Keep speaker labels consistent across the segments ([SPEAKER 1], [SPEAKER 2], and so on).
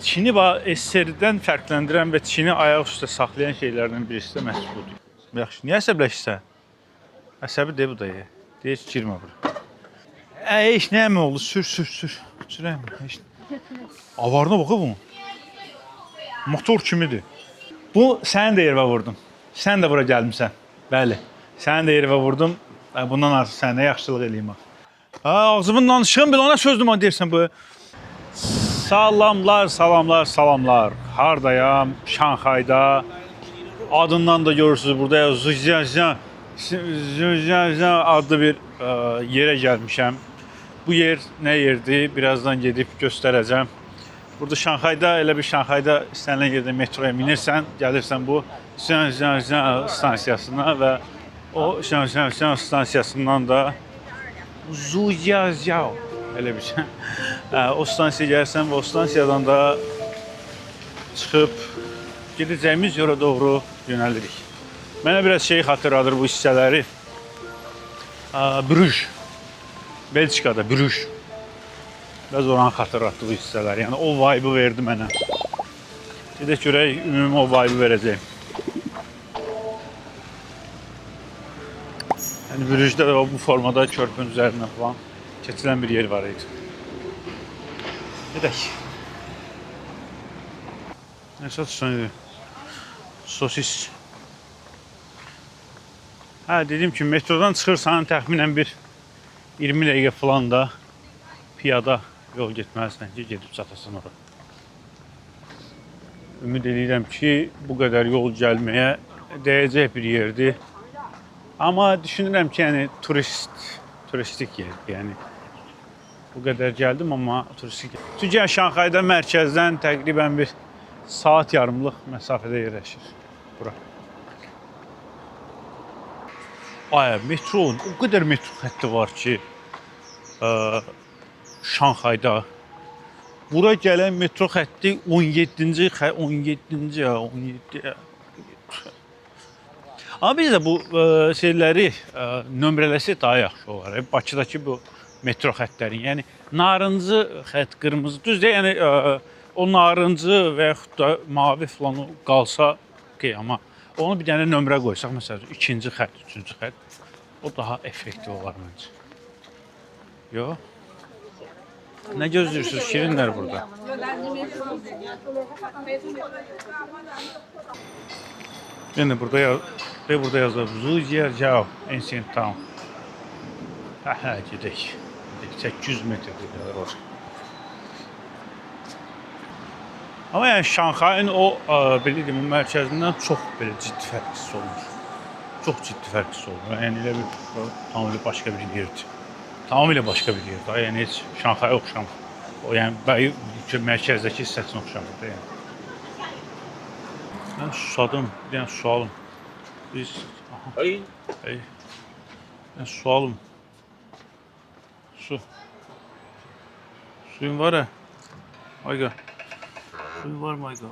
[SPEAKER 1] Çini SSR-dən fərqləndirən və Çini ayaq üstə saxlayan şeylərdən birisi də məhz budur. Yaxşı, niyə əsəbləşirsən? Əsəbi de bu da ye. Deyir ki, girmə bura. Heç nə mi oldu? Sür. Sürəm. Avarına baxa bunun. Motor kimidir. Bu səni də yervə vurdum. Sən də bura gəlmisən. Bəli. Səni də yervə vurdum. Bundan artıq sənə yaxşılıq eləyim. Ağzımın danışığım belə ona sözdür mənə deyirsən bu. Salamlar. Hardayam? Şanxayda. Adından da görürsünüz burada Zhujiazhuang adlı bir yerə gəlmişəm. Bu yer nə yerdir? Birazdan gedib göstərəcəm. Burada Şanxayda, elə bir Şanxayda istənilən yerdə metroya minirsən, gəlirsən bu Zhujiazhuang stansiyasına və o Zhujiazhuang stansiyasından da Zhujiazhuang elə bir şey. O stansiyaya gəlirsən və o stansiyadan da çıxıb gedəcəyimiz yora doğru yönəlirik. Mənə biraz şey xatırladır bu hissələri. Brüj. Belçikada Brüj. Biraz oranı xatırlatdı bu hissələri. Yəni o vibe'ı verdi mənə. Gedək görək, ümumi o vibe'ı verəcəyim. Yəni Brüjdə də bu formada körpünün üzərindən falan keçilən bir yer var idi. Gedək. Nə satırsan? Sosis. Dedim ki, metrodan çıxırsan təxminən bir 20 dəqiqə falan da piyada yol getməlisən ki, gedib çatasan ora. Ümid edirəm ki, bu qədər yol gəlməyə dəyəcək bir yerdir. Amma düşünürəm ki, yəni turistik yerdir. Yəni bu qədər gəldim, amma turistik. Çünki Şanxayda mərkəzdən təqribən bir saat yarımlıq məsafədə yerləşir bura. Metro, o qədər metro xətti var ki, Şanxayda. Bura gələn metro xətti 17-ci. Amma biz də bu şeyləri nömrələsi daha yaxşı olar. Bakıdakı bu metro xəttlərin, yəni narıncı xətt, qırmızı, düzdür, yəni o narıncı və yaxud da mavi falan qalsa, amma onu bir dənə nömrə qoysaq, məsələn, 2-ci xətt, 3-cü xətt, o daha effektiv olar məncə. Yox? Nə gözləyirsiniz? Şirinlər burada. Yəni burada yazılıb Zhujiazhuang Ancient Town. Gedək. 800 metr qədər var. Amma yəni Şanxayın o belə deyim, mərkəzindən çox belə ciddi fərqsiz olmur. Çox ciddi fərqsiz olmur. Yəni elə bir tamamilə başqa bir yerdir. Tamamilə başqa bir yerdir. Yəni heç Şanxaya oxşamır. O yəni mərkəzdəki hissəsinə oxşamır da yəni. Mən susadım, bir dənə su alım. Biz mən su alım. Su. Suyun var ya. Ayga. Suyun var mı Ayga?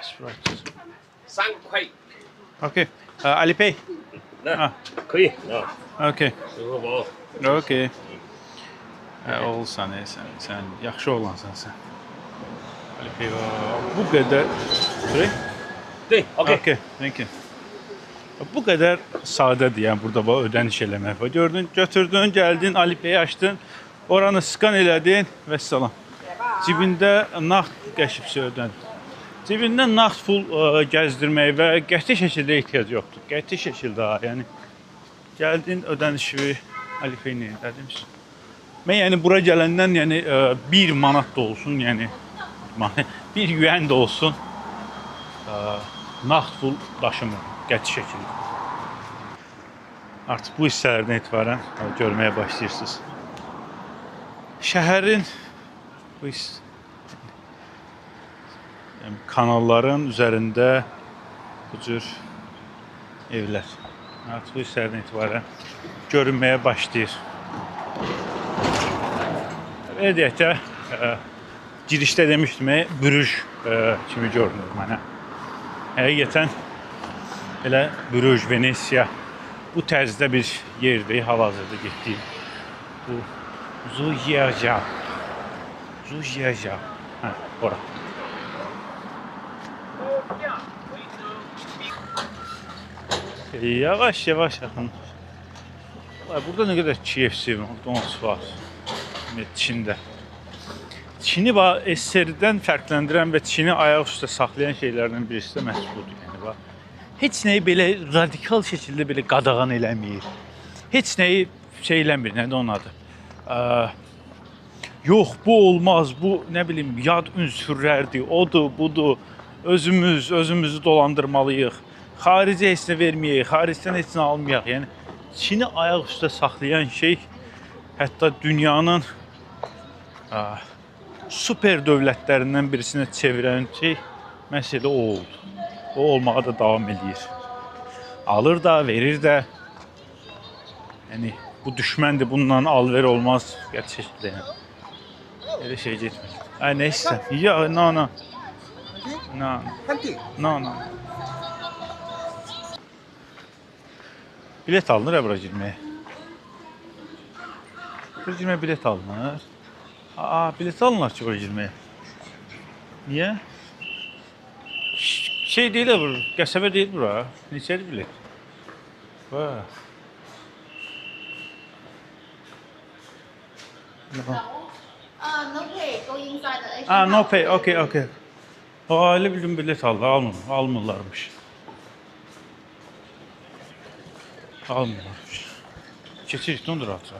[SPEAKER 1] Sprite.
[SPEAKER 2] 3块。
[SPEAKER 1] Okay. Alipay.
[SPEAKER 2] 那可以啊，
[SPEAKER 1] Okay.
[SPEAKER 2] 支付宝。
[SPEAKER 1] Okay. Olsan sən yaxşı oğlansan sən. Alipay bu qədər. Sorry?
[SPEAKER 2] 对 ，OK。
[SPEAKER 1] Okay. Thank you. Bu qədər sadədir yəni burada ödəniş eləmək. Gördün, götürdün, gəldin, Alipay'ı açdın, oranı skan elədin və salam. Cibində nağd qəşibsi ödəndin. Cibində nağd pul gəzdirməyə və qəti şəkildə ehtiyac yoxdur. Qəti şəkildə, yəni gəldin, ödənişi Alipay'ni elədin. Mən yəni bura gələndən yəni 1 manat da olsun, yəni 1 yuan da olsun nağd pul daşımıram. Qəti şəkildə. Artıq bu hissələrdən etibarən görməyə başlayırsınız. Şəhərin bu kanalların üzərində bu cür evlər. Artıq bu hissələrdən etibarən görünməyə başlayır. Belə deyək də, girişdə demişdim, Brüj kimi görünür mənə. Həqiqətən elə Brüj, Venesiya bu tərzdə bir yerdir, hal-hazırda getdiyim. Bu Zhujiazhuang. Hə, ora. Yavaş yavaş yaxın. Burada ne kadar KFC, McDonald's var. Çin'de. Çin'i SSR'dən fərqləndirən və Çin'i ayaq üstə saxlayan şeylərdən birisi də məhz budur. Yəni, heç nəyi belə radikal şəkildə belə qadağan eləmir. Heç nəyi şey eləmir, nədir onun adı? Yox, bu olmaz, bu nə bilim yad ünsürlərdir, odur, budur. Özümüzü dolandırmalıyıq. Xarici heç nə verməyək, xaricdən heç nə almayaq. Yəni Çin'i ayaq üstə saxlayan şey hətta dünyanın super dövlətlərindən birisinə çevirən şey məsələ o oldu. O olmağa da davam edir. Alır da, verir də. Yəni bu düşməndir, bununla alver olmaz gerçəkdə yəni. Elə şey getmir. Ay nə istəyirsən? Ya, no. No. Bilet alınır bura girməyə. Bura girməyə bilet alınır. Bilet alınır ki bura girməyə. Niyə? Şey deyil ya bura, qəsəbə deyil bura. Neçədir bilet?
[SPEAKER 3] No pay, go inside the Asian
[SPEAKER 1] No pay, okay. Elə bildim bilet almırlarmış. Almırlarmış. Keçirik, dondur rahat.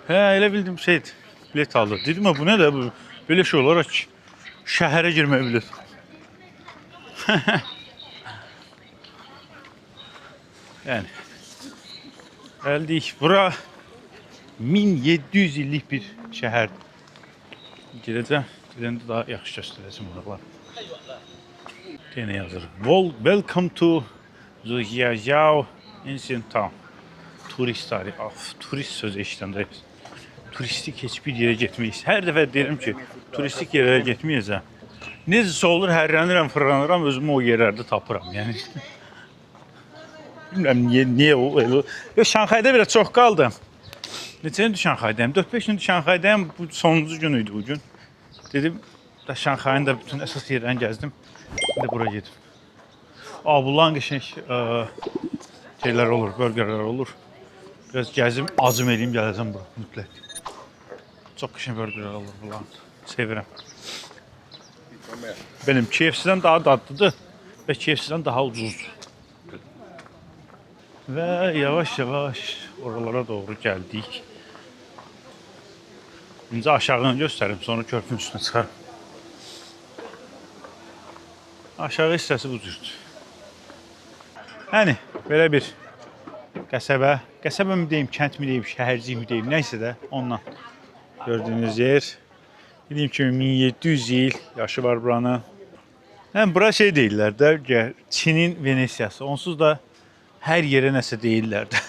[SPEAKER 1] Elə bildim şeydir, bilet alır. Dedim bu nə də bu? Belə şey olaraq şəhərə girməyə bilet. Yəni gəldik. Bura 1700 illik bir şəhərdir. Girəcəm, gedəndə daha yaxşı göstərəcəm buralar. Yenə yazır. Welcome to Zhujiazhou Ancient Town. Turist tarihi. Turist sözü eşidəndəyiz. Turistik heç bir yerə getməyiz. Hər dəfə deyirəm ki, turistik yerlərə getməyəcəm. Necəsə olur, hərlənirəm, fırlanıram, özümü o yerlərdə tapıram. Yəni bilmirəm niyə o elə. Şanxayda biraz çox qaldım. Neçə gündür Şanxaydayım? 4-5 gündür Şanxaydayım. Bu sonuncu gün idi bu gün. Dedim da Şanxayın da bütün əsas yerlərini gəzdim. İndi bura gedim. Bulan qəşəng şeylər olur, bölgələr olur. Biraz gəzim, acım eləyim, gələcəm bura mütləq. Çox qəşəng bölgələr olur bulan. Sevirəm. Benim KFC'dən daha dadlıdır və KFC'dən daha ucuzdur. Və yavaş-yavaş oralara doğru gəldik. İncə aşağını göstərim, sonra körpünün üstünə çıxarım. Aşağı hissəsi bu cürdür. Yəni, belə bir qəsəbə mi deyim, kənd mi deyim, şəhərcik mi deyim, nəysə də ondan gördüyünüz yer. Dediyim kimi 1700 il yaşı var buranın. Yəni, bura şey deyirlər də, Çinin Venesiyası. Onsuz da hər yerə nəsə deyirlər də.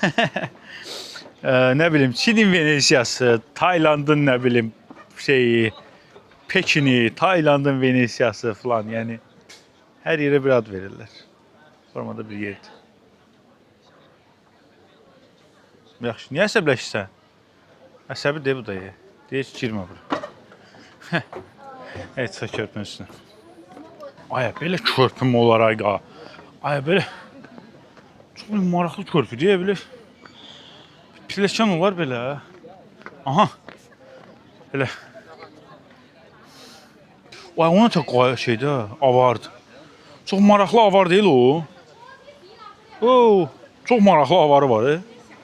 [SPEAKER 1] Nə bilim, Çinin Venesiyası, Taylandın nə bilim şeyi, Pekini, Taylandın Venesiyası falan, yəni hər yerə bir ad verirlər. Formada bir yerdir. Yaxşı, niyə əsəbləşirsən? Əsəbi de bu da ye. Deyir ki, girmə bura. Evet, çıx körpünün üstünə. Aya, belə körpüm olar ayqa. Aya, belə çox maraqlı körpü deyə bilir. Piləkan olar belə. Aha. Elə. Aya, ona da şeydə, avardı. Çox maraqlı avar deyil o. Çox maraqlı avarı var.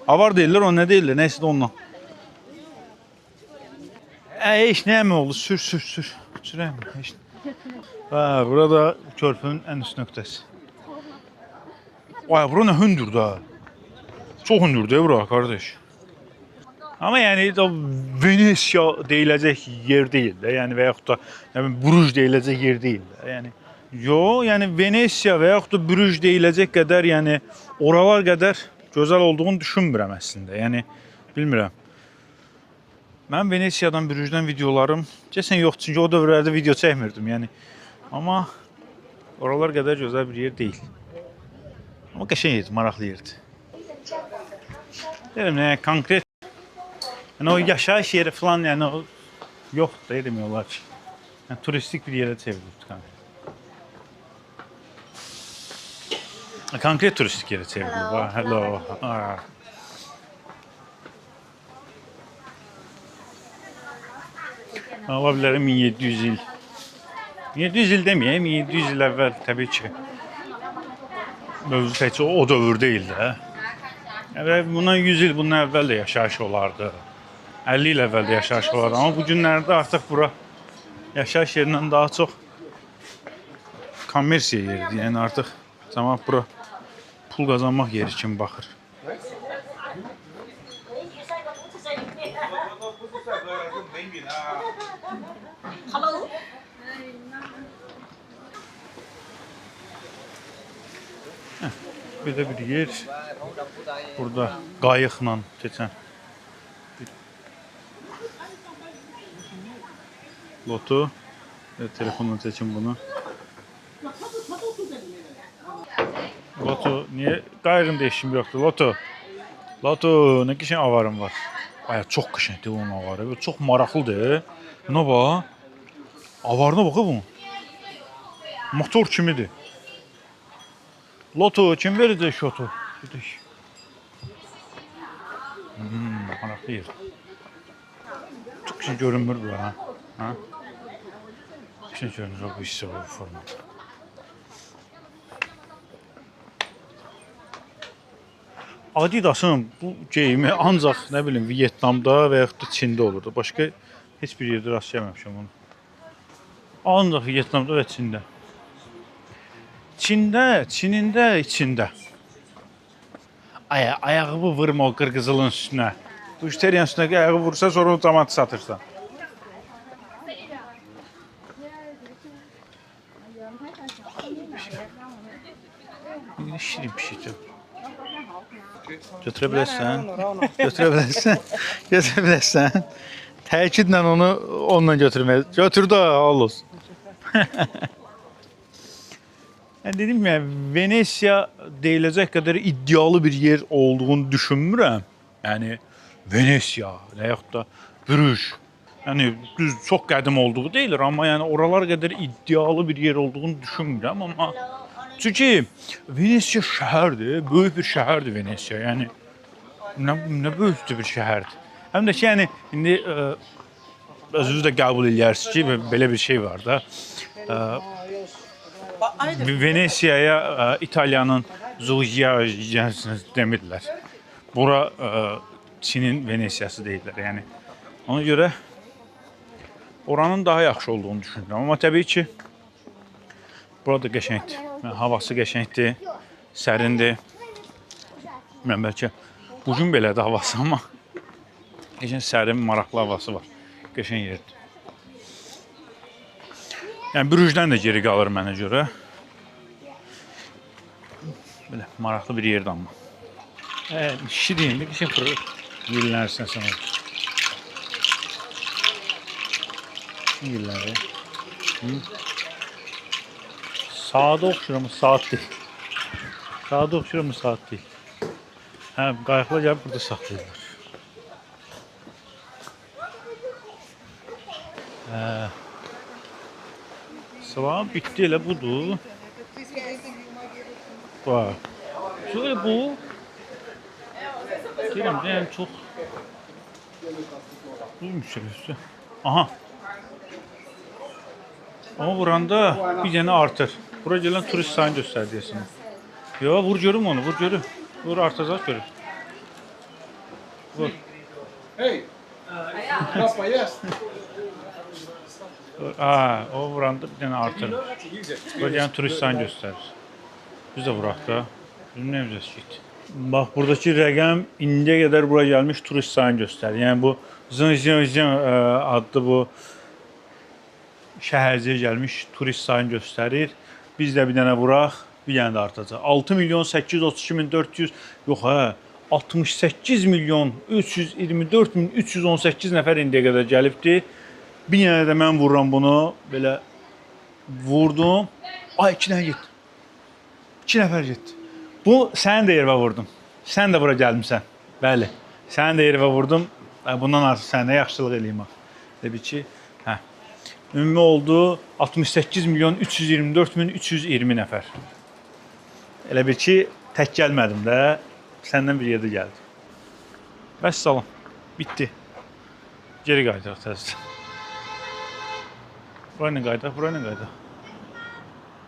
[SPEAKER 1] Avar deyirlər, o nə deyirlər, nəysə də ondan. Heç nəyəm oldu, sür. Sürəm. Burada körpünün ən üst nöqtəsi. Bura nə hündür da. Çox hündür də bura, qardaş. Amma yəni Venesiya deyiləcək yer deyil də, yəni və yaxud da Bruj deyiləcək yer deyil də, yəni. Yəni Venesiya və yaxud da Bruj deyiləcək qədər, yəni oralar qədər gözəl olduğunu düşünmürəm əslində. Yəni bilmirəm. Mən Venesiyadan, Brujdan videolarım keçən yox, çünki o dövrlərdə video çəkmirdim, yəni. Amma oralar qədər gözəl bir yer deyil. Amma qəşəng yerdir, maraqlı yerdir. Deyirəm, konkret Yəni o yaşayış yeri falan yəni o yoxdur da demək olar ki. Yəni turistik bir yerə çevrilib kanka. Konkret turistik yerə çevrilib. Ha, hello. Ha. Ola bilər 1700 il. 1700 il deməyəm, 700 il əvvəl təbii ki. Mövzu təkcə o dövr deyil də. Yəni bundan 100 il bundan əvvəl də yaşayış olardı. 50 il əvvəl də yaşayış olardı. Amma bu günlərdə artıq bura yaşayış yerindən daha çox kommersiya yeridir. Yəni artıq cəmaət bura pul qazanmaq yeri kimi baxır.
[SPEAKER 3] Hello.
[SPEAKER 1] Belə bir yer. Burada qayıqla keçən bir loto. Telefonla çəkin bunu. Loto, niye qayığın işim yoxdur? Loto. Loto, nə qəşəng avarım var. Baya çox qəşəngdir onun avarı. Çox maraqlıdır. Buna bax. Avarına bax bunun. Motor kimidir. Loto kim verəcək şotu? Gedək. Maraqlı yer. Çox qəşəng görünmür bu ha. Ha? Qəşəng görünür bu hissə bu formada. Adidasın bu geyimi ancaq nə bilim Vyetnamda və yaxud da Çində olurdu. Başqa heç bir yerdə rast gəlməmişəm onu. Ancaq Vyetnamda və Çində. Çinində, içində. Ayağı vurma o qırqızılın üstünə. Bu müşteriyanın üstünə ayağı vursa sonra onu cəmaata satırsan. Şirin bir şeydir. Götürə bilərsən. Götürə bilərsən. Götürə bilərsən. Təkidlə onu onunla götürməyə. Götür də al olsun. Yəni dedim ya, Venesiya deyiləcək qədər iddialı bir yer olduğunu düşünmürəm. Yəni Venesiya, və yaxud da Brüj. Yəni düz çox qədim olduğu deyilir, amma yəni oralar qədər iddialı bir yer olduğunu düşünmürəm, amma çünki Venesiya şəhərdir, böyük bir şəhərdir Venesiya. Yəni nə böyükdür bir şəhərdir. Həm də ki, yəni indi özünüz də qəbul edirsiniz ki, belə bir şey var da. Venesiyaya İtalyanın Zuggia demirlər. Bura Çinin Venesiyası deyirlər. Yəni ona görə oranın daha yaxşı olduğunu düşünürəm. Amma təbii ki, burada qəşəngdir. Havası qəşəngdir, sərindir. Mən bəlkə bugün belədir havası, amma qəşəng sərin, maraqlı havası var. Qəşəng yerdir. Yəni Brüjdən də geri qalır mənə görə. Belə maraqlı bir yerdir amma. Şirin, bir şey fırır. Yıllarsan sana. Yılları. Saate oxşuramı saat deyil. Saate oxşuramı saat deyil. Hə, qayıqla gəlib burada saxlayırlar. Salam bitti elə budur. Bax. Şöyle bu. Deyirəm, yəni çox buymuş üstü. Aha. Amma vuranda bir dənə artır. Bura gələn turist sayını göstər deyəsən. Yo, vur görüm onu, vur görüm. Vur artacaq görüm. Vur.
[SPEAKER 4] Hey! Papa, yes.
[SPEAKER 1] O vuranda bir dənə artır. Bura gələn turist sayını göstərir. Biz də vuraq da. Bizim nə üzəs getdi. Bax, buradakı rəqəm indiyə qədər bura gəlmiş turist sayını göstərir. Yəni bu Zhengzheng adlı bu şəhərciyə gəlmiş turist sayını göstərir. Biz də bir dənə vuraq, bir dənə də artacaq. 6 milyon 832 min 400, yox hə, 68 milyon 324 min 318 nəfər indiyə qədər gəlibdir. Bir dənə də mən vururam bunu, belə vurdum. Ay, 2 dənə getdi. 2 nəfər getdi. Bu, səni də yervə vurdum. Sən də bura gəlmişsən. Bəli, səni də yervə vurdum. Bundan artıq sənə yaxşılıq eləyim. Demək ki, hə. Ümumi oldu 68 milyon 324 min 320 nəfər. Elə bir ki, tək gəlmədim də, səndən bir yerdə gəldim. Vəssalam, bitdi. Geri qayıdaq təzədən. Buraya qayıdaq, buraya qayıdaq.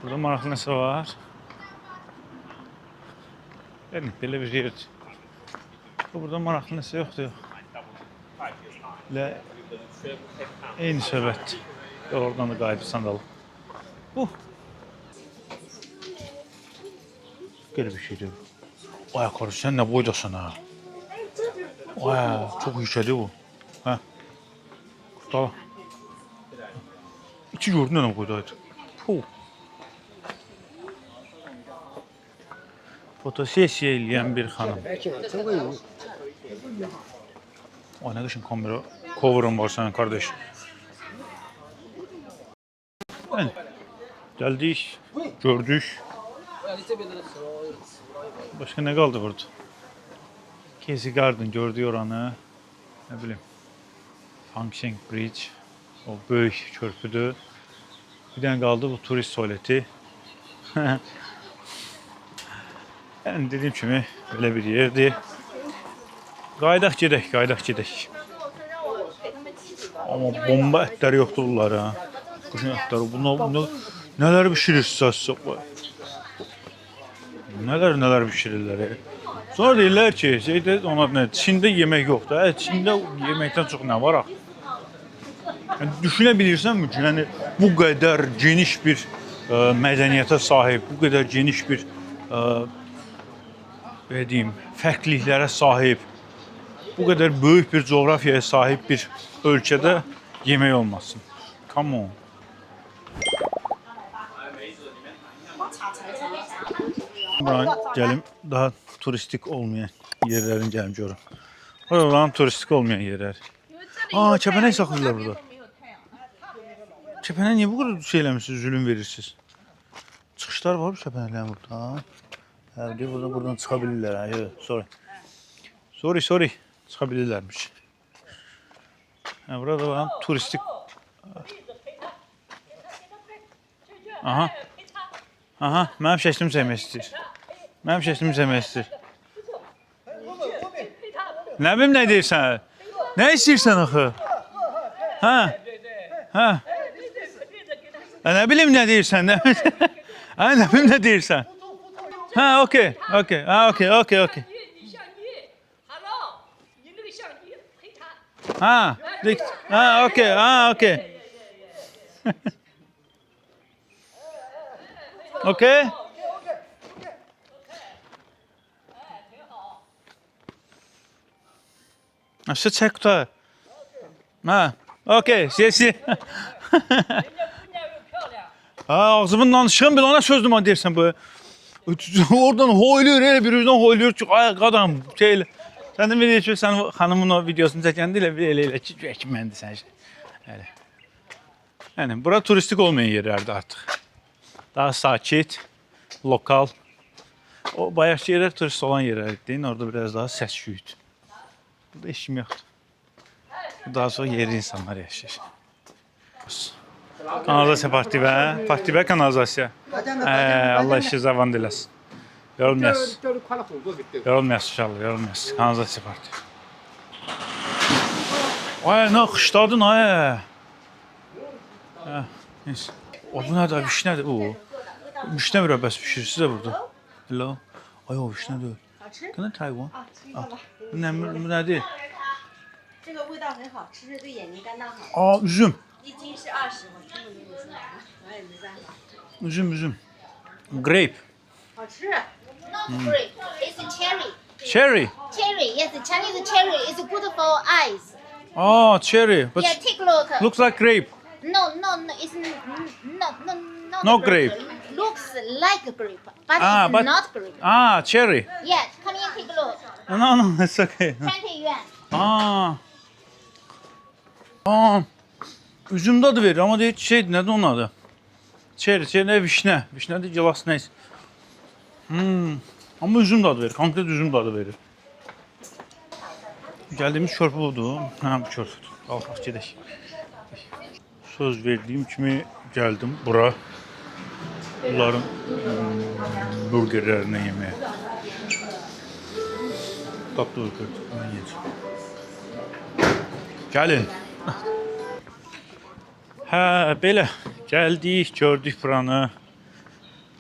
[SPEAKER 1] Burada maraqlı nəsə var. Yəni, belə bir yerdir. Burada maraqlı nəsə yoxdur. Elə eyni söhbətdir. Oradan da qayıdırsan da alıb. Belə bir şeydir. Ay qarı, sən nə boydasan ha? Ay, çox yüksəkdir bu. Hə? Qurtala. İki gördün nə qoydaydı? Puh. Fotosesiya eləyən bir xanım. Ay, nə qəşəng kamera cover'ın var sənin qardaş. Yəni, gəldik, gördük. Başqa nə qaldı burada? Casey Garden gördük oranı. Nə bilim. Function Bridge. O böyük körpüdür. Bir dənə qaldı bu turist tualeti. Yəni dediyim kimi belə bir yerdir. Qayıdaq gedək, qayıdaq gedək. Amma bomba ətləri yoxdur bunlar ha. Quşun ətləri. Bunlar nələr bişirirsiniz? Nələr bişirirlər. Sonra deyirlər ki, Çində yemək yoxdur. Çində yeməkdən çox nə var? Yəni, düşünə bilirsənmi ki, yəni, bu qədər geniş bir mədəniyyətə sahib, bu qədər geniş bir fərqliliklərə sahib, bu qədər böyük bir coğrafiyaya sahib bir ölkədə yemək olmasın. Come on. Buradan gəlim, daha turistik olmayan yerlərin gəlim görüm. Oradan turistik olmayan yerlər. Kəpənək saxlayırlar burada. Kəpənək niyə bu qədər şey eləmişsiniz, zülüm verirsiniz? Çıxışlar var bu kəpənəklərin burada. Buradan çıxa bilirlər. Sorry. Çıxa bilirlərmiş. Burada var turistik. Aha, mənim şəklimi çəkmək istəyir. Nə bilim nə deyirsən? Nə istəyirsən axı? Hə. Nə bilim nə deyirsən? Nə bilim nə deyirsən? Hə, okey. Okey. Okay? Nasıl çekti? Okay, sesi. Ağzımın danışığım bile ona sözdüm ha dersen bu. Oradan hoyluyor, elə bir yüzden hoyluyor ki, ay qadam, şeyle. Sen de video çek, sen hanımın o videosunu çəkəndə elə ki, məndir sən şey. Yəni, bura turistik olmayan yerlərdir artıq. Daha sakit, lokal. O bayaqçı yerlər turist olan yerlərdir. Orada biraz daha səs-küyüdür. Burada işim yoxdur. Daha sonra yerli insanlar yaşayır. Kanalizasiya partibə kanalizasiya. Allah işi zavan diləsin. Yorulmayasın. Yorulmayasın inşallah, yorulmayasın. Kanalizasiya partibə. Ay, nə qışladın ay. Neyse. O bu nədir? Vişnədir o. Vişnə mürəbbəsi pişirirsiniz də burada. Hello. Ay o vişnədir. Can I try one? Bu nədir?
[SPEAKER 3] 这个味道很好吃，对眼睛肝脏好。
[SPEAKER 1] Üzüm.
[SPEAKER 3] 一斤是20，我听不明白，我也没办法。
[SPEAKER 1] Üzüm. Grape.
[SPEAKER 3] 好吃。Not grape, it's cherry.
[SPEAKER 1] Cherry.
[SPEAKER 3] Cherry, yes, Chinese cherry is good for eyes.
[SPEAKER 1] Cherry. But
[SPEAKER 3] Yeah, take a look.
[SPEAKER 1] looks like grape.
[SPEAKER 3] No, it's
[SPEAKER 1] No grape.
[SPEAKER 3] Looks like grape, but it's not grape.
[SPEAKER 1] Cherry.
[SPEAKER 3] Yeah, come here, take a look.
[SPEAKER 1] No, it's okay.
[SPEAKER 3] 20 yuan.
[SPEAKER 1] Üzüm dadı verir ama deyir şeydir, nədir onun adı? Cherry, vişnə. Vişnədir, gilas neyse. Ama üzüm dadı verir, konkret üzüm dadı verir. Geldiğimiz çorba budur. Ha, bu çorbadır. Qalxaq gedək. Söz verdiğim kimi geldim bura. Bunların burgerlerini yemeye. Tatlı burger. Ben yiyeceğim. Gəlin. Hə, belə. Gəldik, gördük buranı.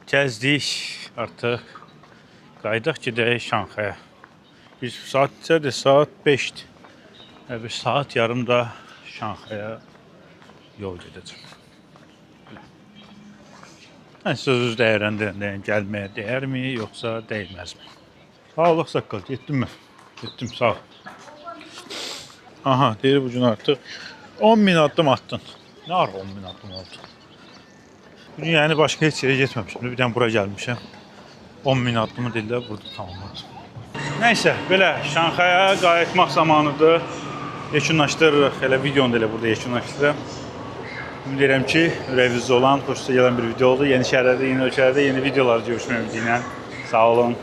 [SPEAKER 1] Gəzdik artıq. Qaydaq gedək Şanxaya. Biz saat neçədir? Saat 5'dir. Bir saat yarım da Şanxaya yol gedəcəm. Sözünüzü dəyərləndirən gəlməyə dəyərmi, yoxsa dəyməzmi? Sağ ol, saqqal. Getdim mən. Getdim, sağ ol. Aha, deyir bu gün artıq 10.000 addım attın. Ne ara 10.000 addım oldu? Bugün yani başka hiç yere getməmişim. Bir dənə bura gəlmişəm. 10.000 addımı deyirlər, burada tamamladım. Neyse, belə Şanxaya qayıtmaq zamanıdır. Yekunlaşdırırıq. Elə videonu da elə burada yekunlaşdırırıq. Ümid edirəm ki, ürəyinizdə olan, xoşunuza gələn bir video oldu. Yeni şəhərlərdə, yeni ölkələrdə, yeni videolar görüşmək ümidi ilə. Sağ olun.